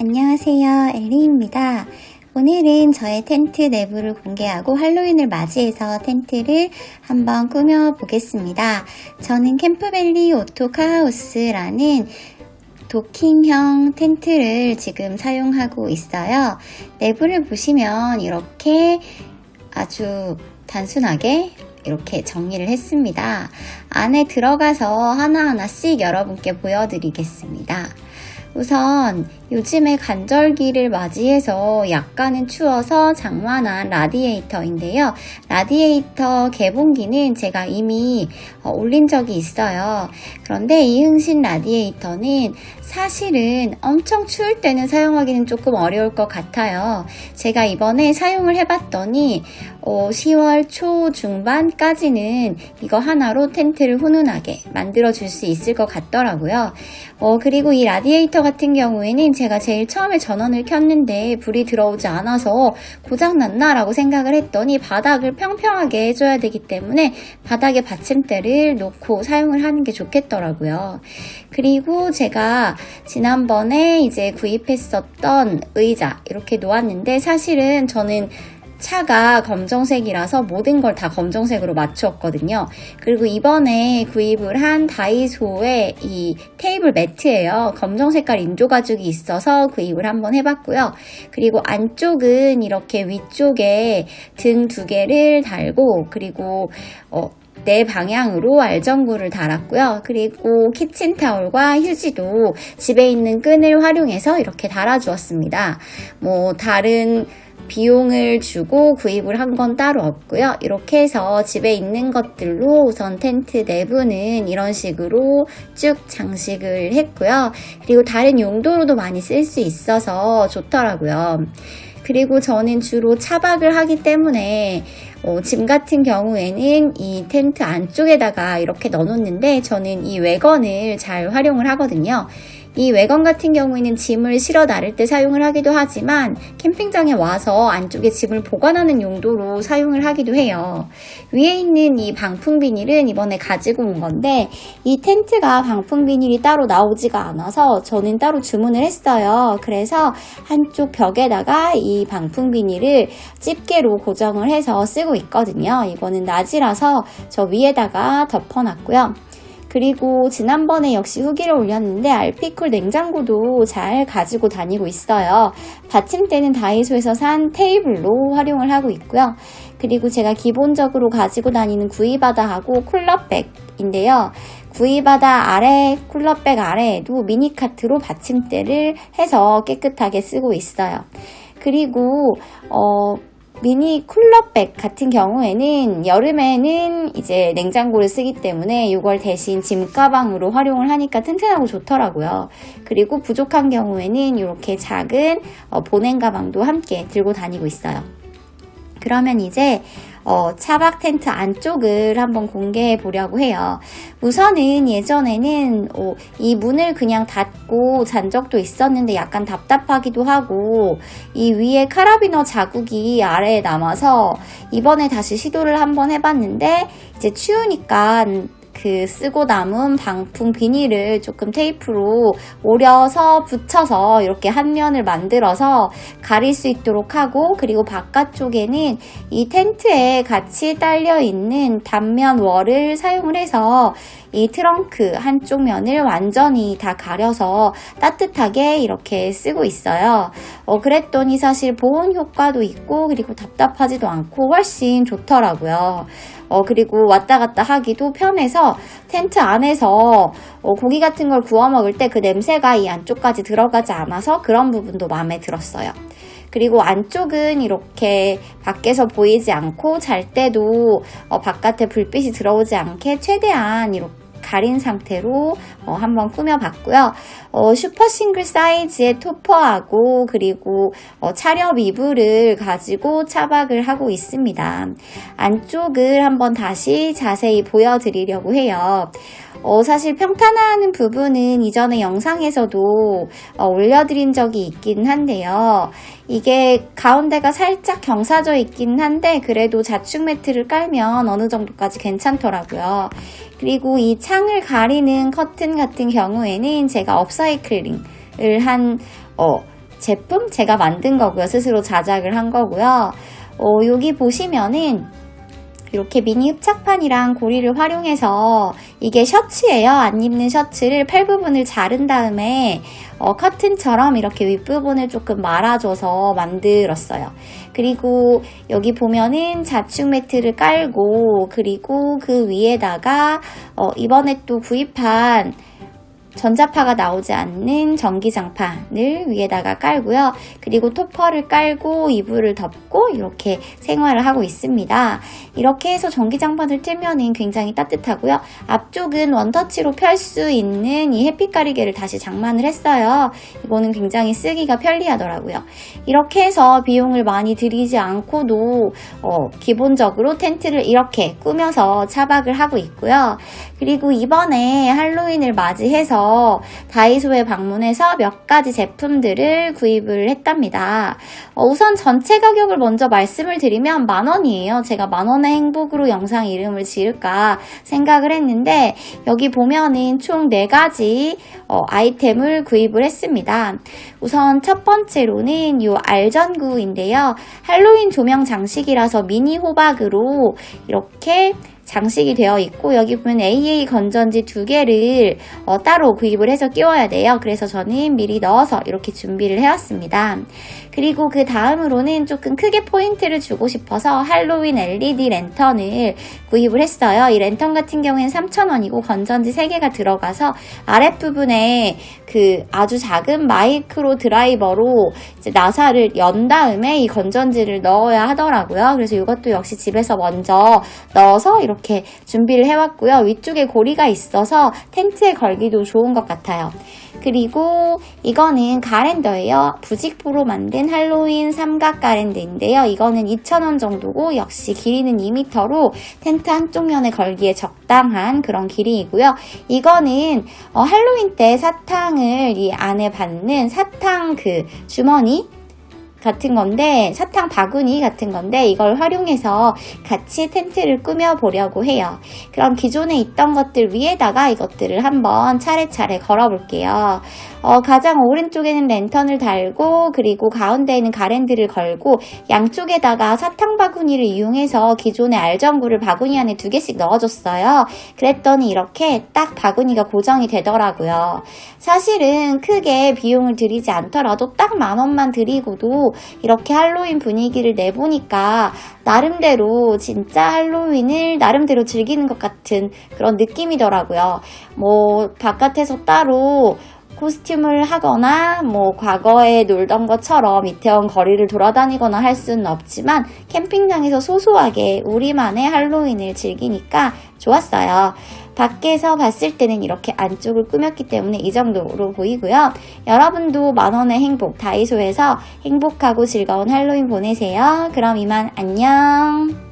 안녕하세요, 엘리입니다. 오늘은 저의 텐트 내부를 공개하고 할로윈을 맞이해서 텐트를 한번 꾸며 보겠습니다. 저는 캠프밸리 오토카하우스라는 도킹형 텐트를 지금 사용하고 있어요. 내부를 보시면 이렇게 아주 단순하게 이렇게 정리를 했습니다. 안에 들어가서 하나하나씩 여러분께 보여드리겠습니다. 우선 요즘에 간절기를 맞이해서 약간은 추워서 장만한 라디에이터인데요. 라디에이터 개봉기는 제가 이미 올린 적이 있어요. 그런데 이 흥신 라디에이터는 사실은 엄청 추울 때는 사용하기는 조금 어려울 것 같아요. 제가 이번에 사용을 해봤더니 10월 초 중반까지는 이거 하나로 텐트를 훈훈하게 만들어줄 수 있을 것 같더라고요. 그리고 이 라디에이터 같은 경우에는 제가 제일 처음에 전원을 켰는데 불이 들어오지 않아서 고장났나 라고 생각을 했더니 바닥을 평평하게 해줘야 되기 때문에 바닥에 받침대를 놓고 사용을 하는 게 좋겠더라고요. 그리고 제가 지난번에 이제 구입했었던 의자 이렇게 놓았는데 사실은 저는 차가 검정색이라서 모든 걸 다 검정색으로 맞추었거든요. 그리고 이번에 구입을 한 다이소의 이 테이블 매트예요. 검정 색깔 인조 가죽이 있어서 구입을 한번 해봤고요. 그리고 안쪽은 이렇게 위쪽에 등 2개를 달고 그리고 네 방향으로 알전구를 달았고요. 그리고 키친타올과 휴지도 집에 있는 끈을 활용해서 이렇게 달아주었습니다. 다른 비용을 주고 구입을 한 건 따로 없고요. 이렇게 해서 집에 있는 것들로 우선 텐트 내부는 이런 식으로 쭉 장식을 했고요. 그리고 다른 용도로도 많이 쓸 수 있어서 좋더라고요. 그리고 저는 주로 차박을 하기 때문에 짐 같은 경우에는 이 텐트 안쪽에다가 이렇게 넣어놓는데 저는 이 외건을 잘 활용을 하거든요. 이 외건 같은 경우에는 짐을 실어 나를 때 사용을 하기도 하지만 캠핑장에 와서 안쪽에 짐을 보관하는 용도로 사용을 하기도 해요. 위에 있는 이 방풍 비닐은 이번에 가지고 온 건데 이 텐트가 방풍 비닐이 따로 나오지가 않아서 저는 따로 주문을 했어요. 그래서 한쪽 벽에다가 이 방풍 비닐을 집게로 고정을 해서 쓰고 있거든요. 이거는 낮이라서 저 위에다가 덮어놨고요. 그리고 지난번에 역시 후기를 올렸는데 알피쿨 냉장고도 잘 가지고 다니고 있어요. 받침대는 다이소에서 산 테이블로 활용을 하고 있고요. 그리고 제가 기본적으로 가지고 다니는 구이바다하고 쿨러백인데요. 구이바다 아래, 쿨러백 아래에도 미니카트로 받침대를 해서 깨끗하게 쓰고 있어요. 그리고 미니 쿨러백 같은 경우에는 여름에는 이제 냉장고를 쓰기 때문에 이걸 대신 짐 가방으로 활용을 하니까 튼튼하고 좋더라고요. 그리고 부족한 경우에는 이렇게 작은 보냉 가방도 함께 들고 다니고 있어요. 그러면 이제 차박 텐트 안쪽을 한번 공개해 보려고 해요. 우선은 예전에는 이 문을 그냥 닫고 잔 적도 있었는데 약간 답답하기도 하고 이 위에 카라비너 자국이 아래에 남아서 이번에 다시 시도를 한번 해봤는데 이제 추우니까 쓰고 남은 방풍 비닐을 조금 테이프로 오려서 붙여서 이렇게 한 면을 만들어서 가릴 수 있도록 하고 그리고 바깥쪽에는 이 텐트에 같이 딸려 있는 단면 월을 사용을 해서 이 트렁크 한쪽 면을 완전히 다 가려서 따뜻하게 이렇게 쓰고 있어요. 그랬더니 사실 보온 효과도 있고 그리고 답답하지도 않고 훨씬 좋더라고요. 그리고 왔다 갔다 하기도 편해서 텐트 안에서 고기 같은 걸 구워 먹을 때 그 냄새가 이 안쪽까지 들어가지 않아서 그런 부분도 마음에 들었어요. 그리고 안쪽은 이렇게 밖에서 보이지 않고 잘 때도 바깥에 불빛이 들어오지 않게 최대한 이렇게 가린 상태로 한번 꾸며봤고요. 슈퍼 싱글 사이즈의 토퍼하고 그리고 차렵 이불을 가지고 차박을 하고 있습니다. 안쪽을 한번 다시 자세히 보여드리려고 해요. 사실 평탄화하는 부분은 이전에 영상에서도 올려드린 적이 있긴 한데요. 이게 가운데가 살짝 경사져 있긴 한데 그래도 자축 매트를 깔면 어느 정도까지 괜찮더라고요. 그리고 이 창을 가리는 커튼 같은 경우에는 제가 업사이클링을 한 제품? 제가 만든 거고요. 스스로 자작을 한 거고요. 여기 보시면은 이렇게 미니 흡착판이랑 고리를 활용해서 이게 셔츠예요. 안 입는 셔츠를 팔 부분을 자른 다음에 커튼처럼 이렇게 윗부분을 조금 말아줘서 만들었어요. 그리고 여기 보면은 자축 매트를 깔고 그리고 그 위에다가 이번에 또 구입한 전자파가 나오지 않는 전기장판을 위에다가 깔고요. 그리고 토퍼를 깔고 이불을 덮고 이렇게 생활을 하고 있습니다. 이렇게 해서 전기장판을 틀면은 굉장히 따뜻하고요. 앞쪽은 원터치로 펼 수 있는 이 햇빛 가리개를 다시 장만을 했어요. 이거는 굉장히 쓰기가 편리하더라고요. 이렇게 해서 비용을 많이 들이지 않고도 기본적으로 텐트를 이렇게 꾸며서 차박을 하고 있고요. 그리고 이번에 할로윈을 맞이해서 다이소에 방문해서 몇 가지 제품들을 구입을 했답니다. 우선 전체 가격을 먼저 말씀을 드리면 10,000원이에요. 제가 10,000원의 행복으로 영상 이름을 지을까 생각을 했는데 여기 보면은 총 4가지 아이템을 구입을 했습니다. 우선 첫 번째로는 이 알전구인데요. 할로윈 조명 장식이라서 미니 호박으로 이렇게 장식이 되어 있고 여기 보면 AA 건전지 2개를 따로 구입을 해서 끼워야 돼요. 그래서 저는 미리 넣어서 이렇게 준비를 해왔습니다. 그리고 그 다음으로는 조금 크게 포인트를 주고 싶어서 할로윈 LED 랜턴을 구입을 했어요. 이 랜턴 같은 경우에는 3,000원이고 건전지 3개가 들어가서 아랫부분에 그 아주 작은 마이크로 드라이버로 이제 나사를 연 다음에 이 건전지를 넣어야 하더라고요. 그래서 이것도 역시 집에서 먼저 넣어서 이렇게 준비를 해왔고요. 위쪽에 고리가 있어서 텐트에 걸기도 좋은 것 같아요. 그리고 이거는 가랜더예요. 부직포로 만든 할로윈 삼각 가랜드인데요. 이거는 2,000원 정도고 역시 길이는 2m로 텐트 한쪽 면에 걸기에 적당한 그런 길이이고요. 이거는 할로윈 때 사탕을 이 안에 받는 사탕 그 주머니 같은 건데 사탕 바구니 같은 건데 이걸 활용해서 같이 텐트를 꾸며 보려고 해요. 그럼 기존에 있던 것들 위에다가 이것들을 한번 차례차례 걸어 볼게요. 가장 오른쪽에는 랜턴을 달고 그리고 가운데에는 가랜드를 걸고 양쪽에다가 사탕 바구니를 이용해서 기존의 알전구를 바구니 안에 2개씩 넣어줬어요. 그랬더니 이렇게 딱 바구니가 고정이 되더라고요. 사실은 크게 비용을 들이지 않더라도 딱 10,000원만 들이고도 이렇게 할로윈 분위기를 내보니까 나름대로 진짜 할로윈을 나름대로 즐기는 것 같은 그런 느낌이더라고요. 뭐 바깥에서 따로 코스튬을 하거나 뭐 과거에 놀던 것처럼 이태원 거리를 돌아다니거나 할 수는 없지만 캠핑장에서 소소하게 우리만의 할로윈을 즐기니까 좋았어요. 밖에서 봤을 때는 이렇게 안쪽을 꾸몄기 때문에 이 정도로 보이고요. 여러분도 10,000원의 행복 다이소에서 행복하고 즐거운 할로윈 보내세요. 그럼 이만 안녕.